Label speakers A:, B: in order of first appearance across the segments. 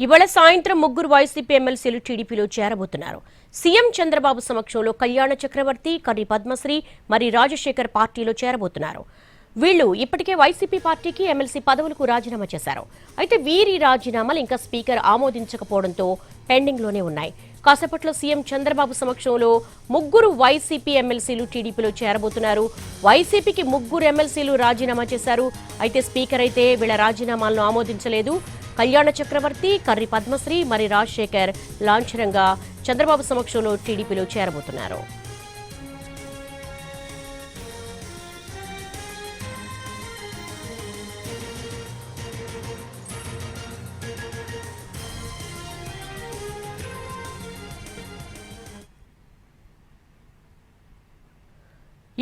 A: ఇవాళ సాయంత్రం ముగ్గురు వైసీపీ ఎమ్మెల్సీలు టీడీపీలో చేరబోతున్నారు. సీఎం చంద్రబాబు సమక్షంలో కళ్యాణ చక్రవర్తి, కర్రి పద్మశ్రీ, మరి రాజశేఖర్ పార్టీలో చేరబోతున్నారు. వీళ్లు ఇప్పటికే వైసీపీ పార్టీకి ఎమ్మెల్సీ పదవులకు రాజీనామా చేశారు. అయితే వీరి రాజీనామాలు ఇంకా స్పీకర్ ఆమోదించకపోవడంతో పెండింగ్ లోనే ఉన్నాయి. కాసేపట్లో సీఎం చంద్రబాబు సమక్షంలో ముగ్గురు వైసీపీ ఎమ్మెల్సీలు టీడీపీలో చేరబోతున్నారు. వైసీపీకి ముగ్గురు ఎమ్మెల్సీలు రాజీనామా చేశారు. అయితే స్పీకర్ అయితే వీళ్ల రాజీనామాలను ఆమోదించలేదు. కళ్యాణ చక్రవర్తి, కర్రి పద్మశ్రీ, మరి రాజశేఖర్ లాంఛనంగా చంద్రబాబు సమక్షంలో టీడీపీలో చేరబోతున్నారు.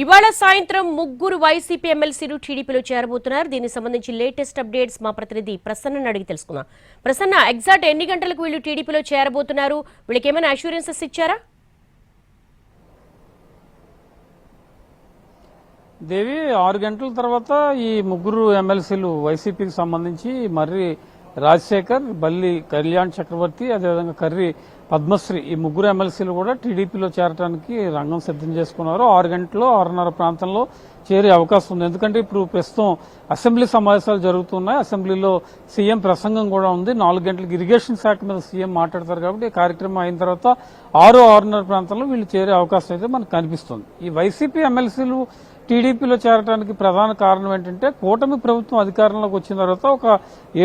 A: ఇవాళ సాయంత్రం ముగ్గురు వైసీపీ ఎమ్మెల్సీలు టీడీపీలో చేరబోతున్నారు. దీనికి సంబంధించి లేటెస్ట్ అప్డేట్స్ మా ప్రతినిధి ప్రసన్నని అడిగి తెలుసుకుందాం. ప్రసన్న, ఎగ్జాక్ట్ ఎన్ని గంటలకు వీళ్ళు టీడీపీలో చేరబోతున్నారు? వీళ్ళకి ఏమైనా అష్యూరెన్సెస్ ఇచ్చారా?
B: దేవి, 6 గంటల తర్వాత ఈ ముగ్గురు ఎమ్మెల్సీలు వైసీపీకి సంబంధించి మర్రి రాజశేఖర్, బల్లి కళ్యాణ్ చక్రవర్తి, అదేవిధంగా కర్రి పద్మశ్రీ, ఈ ముగ్గురు ఎమ్మెల్సీలు కూడా టీడీపీలో చేరడానికి రంగం సిద్ధం చేసుకున్నారు. 6 గంటలు 6:30 ప్రాంతంలో చేరే అవకాశం ఉంది. ఎందుకంటే ఇప్పుడు ప్రస్తుతం అసెంబ్లీ సమావేశాలు జరుగుతున్నాయి. అసెంబ్లీలో సీఎం ప్రసంగం కూడా ఉంది. 4 గంటలకు ఇరిగేషన్ శాఖ మీద సీఎం మాట్లాడతారు. కాబట్టి ఈ కార్యక్రమం అయిన తర్వాత 6-6:30 ప్రాంతంలో వీళ్ళు చేరే అవకాశం అయితే మనకు కనిపిస్తుంది. ఈ వైసీపీ ఎమ్మెల్సీలు టీడీపీలో చేరడానికి ప్రధాన కారణం ఏంటంటే, కూటమి ప్రభుత్వం అధికారంలోకి వచ్చిన తర్వాత ఒక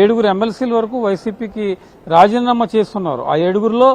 B: 7 ఎమ్మెల్సీల వరకు వైసీపీకి రాజీనామా చేస్తున్నారు. ఆ 7లో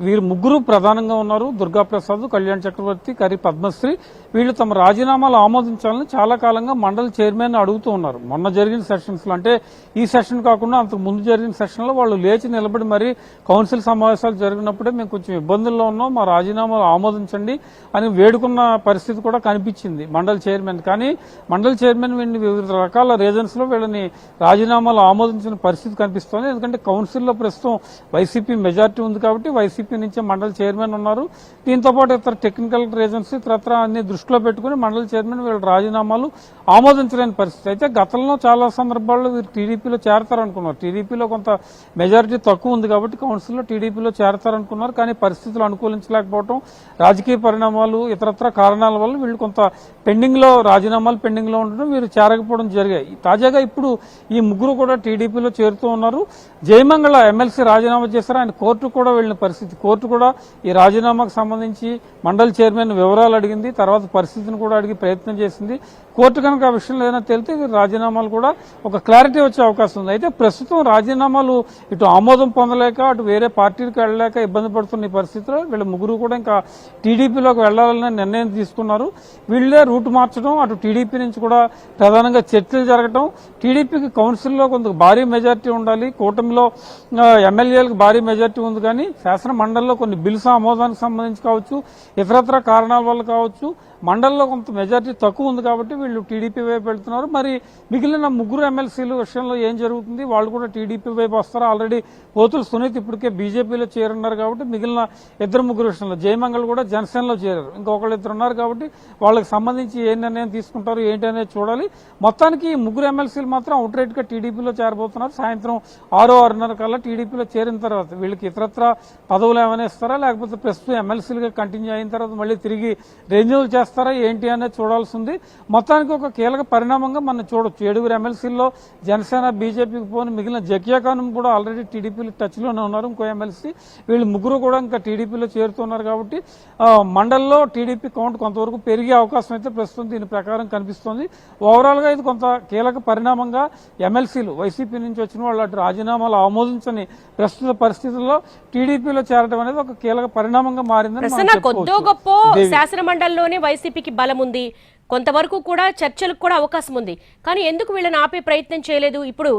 B: వీరు ముగ్గురు ప్రధానంగా ఉన్నారు. దుర్గాప్రసాద్, కళ్యాణ్ చక్రవర్తి, కర్రి పద్మశ్రీ. వీళ్ళు తమ రాజీనామాలు ఆమోదించాలని చాలా కాలంగా మండలి చైర్మన్ అడుగుతూ ఉన్నారు. మొన్న జరిగిన సెషన్స్ లో, అంటే ఈ సెషన్ కాకుండా అంతకు ముందు జరిగిన సెషన్ లో వాళ్ళు లేచి నిలబడి మరి కౌన్సిల్ సమావేశాలు జరిగినప్పుడే మేము కొంచెం ఇబ్బందుల్లో ఉన్నాం, మా రాజీనామాలు ఆమోదించండి అని వేడుకున్న పరిస్థితి కూడా కనిపించింది మండలి చైర్మన్. కానీ మండలి చైర్మన్ వీళ్ళని వివిధ రకాల రీజన్స్ లో వీళ్ళని రాజీనామాలు ఆమోదించిన పరిస్థితి కనిపిస్తోంది. ఎందుకంటే కౌన్సిల్లో ప్రస్తుతం వైసీపీ మెజార్టీ ఉంది కాబట్టి వైసీపీ నుంచే మండలి చైర్మన్ ఉన్నారు. దీంతో పాటు ఇతర టెక్నికల్ రీజన్స్ ఇతరత్ర అన్ని దృష్టిలో పెట్టుకుని మండలి చైర్మన్ వీళ్ళ రాజీనామాలు ఆమోదించలేని పరిస్థితి. అయితే గతంలో చాలా సందర్భాల్లో వీరు టీడీపీలో చేరతారనుకున్నారు. టీడీపీలో కొంత మెజారిటీ తక్కువ ఉంది కాబట్టి కౌన్సిల్లో టీడీపీలో చేరతారనుకున్నారు. కానీ పరిస్థితులు అనుకూలించలేకపోవడం, రాజకీయ పరిణామాలు, ఇతరత్ర కారణాల వల్ల వీళ్ళు కొంత రాజీనామాలు పెండింగ్ లో ఉండడం, వీరు చేరకపోవడం జరిగాయి. తాజాగా ఇప్పుడు ఈ ముగ్గురు కూడా టీడీపీలో చేరుతూ ఉన్నారు. జయమంగళ ఎమ్మెల్సీ రాజీనామా చేశారు. ఆయన కోర్టు కూడా వెళ్లిన పరిస్థితి. కోర్టు కూడా ఈ రాజీనామాకు సంబంధించి మండలి చైర్మన్ వివరాలు అడిగింది. తర్వాత పరిస్థితిని కూడా అడిగి ప్రయత్నం చేసింది. కోర్టు కనుక ఆ విషయంలో ఏదైనా తెలితే రాజీనామాలు కూడా ఒక క్లారిటీ వచ్చే అవకాశం ఉంది. అయితే ప్రస్తుతం రాజీనామాలు ఇటు ఆమోదం పొందలేక, అటు వేరే పార్టీలకు వెళ్లలేక ఇబ్బంది పడుతున్న ఈ పరిస్థితిలో వీళ్ళ ముగ్గురు కూడా ఇంకా టీడీపీలోకి వెళ్లాలనే నిర్ణయం తీసుకున్నారు. వీళ్లే రూట్ మార్చడం, అటు టీడీపీ నుంచి కూడా ప్రధానంగా చర్చలు జరగడం, టీడీపీకి కౌన్సిల్లో కొంత భారీ మెజార్టీ ఉండాలి, కూటమిలో ఎమ్మెల్యేలకు భారీ మెజార్టీ ఉంది. కానీ శాసన మండలిలో కొన్ని బిల్స్ ఆమోదానికి సంబంధించి కావచ్చు, ఇతరత్ర కారణాల వల్ల కావచ్చు, మండలిలో కొంత మెజార్టీ తక్కువ ఉంది కాబట్టి వీళ్ళు టీడీపీ వైపు వెళ్తున్నారు. మరి మిగిలిన ముగ్గురు ఎమ్మెల్సీల విషయంలో ఏం జరుగుతుంది? వాళ్ళు కూడా టీడీపీ వైపు వస్తారా? ఆల్రెడీ పోతుల సునీత్ ఇప్పటికే బీజేపీలో చేరున్నారు కాబట్టి మిగిలిన 2-3 విషయంలో జయమంగళ్ కూడా జనసేనలో చేరారు. ఇంకొకళ్ళిద్దరు ఉన్నారు కాబట్టి వాళ్ళకి సంబంధించి ఏ నిర్ణయం తీసుకుంటారు ఏంటి అనేది చూడాలి. మొత్తానికి ఈ ముగ్గురు ఎమ్మెల్సీలు మాత్రం అవుట్రైట్ గా టీడీపీలో చేరబోతున్నారు. సాయంత్రం 6-6:30 కల్లా టీడీపీలో చేరిన తర్వాత వీళ్ళకి ఇతరత్ర పదవులు ఏమైనా ఇస్తారా, లేకపోతే ప్రస్తుతం ఎమ్మెల్సీలుగా కంటిన్యూ అయిన తర్వాత మళ్ళీ తిరిగి రెన్యూల్ చేస్తారా ఏంటి అనేది చూడాల్సి ఉంది. మొత్తానికి ఒక కీలక పరిణామంగా మనం చూడొచ్చు. 7 ఎమ్మెల్సీల్లో జనసేన, బీజేపీకి పోని మిగిలిన జకియా ఖాన్ కూడా ఆల్రెడీ టీడీపీలో టచ్ లోనే ఉన్నారు. ఇంకో ఎమ్మెల్సీ, వీళ్ళు ముగ్గురు కూడా ఇంకా టీడీపీలో చేరుతున్నారు. కాబట్టి మండలిలో టీడీపీ కౌంట్ కొంతవరకు పెరిగే అవకాశం అయితే ప్రస్తుతం దీని ప్రకారం కనిపిస్తోంది. ఓవరాల్ గా ఇది కొంత కీలక పరిణామంగా ఎమ్మెల్సీలు వైసీపీ నుంచి వచ్చిన వాళ్ళు అటు రాజీనామాలు ఆమోదించని ప్రస్తుత పరిస్థితుల్లో టీడీపీలో చేరడం అనేది ఒక కీలక పరిణామంగా మారిందని
A: కొద్దో గొప్ప శాసన మండలిలోనే వైసీపీకి బలం ఉంది, కొంతవరకు కూడా చర్చలకు కూడా అవకాశం ఉంది. కానీ ఎందుకు వీళ్ళని ఆపే ప్రయత్నం చేయలేదు? ఇప్పుడు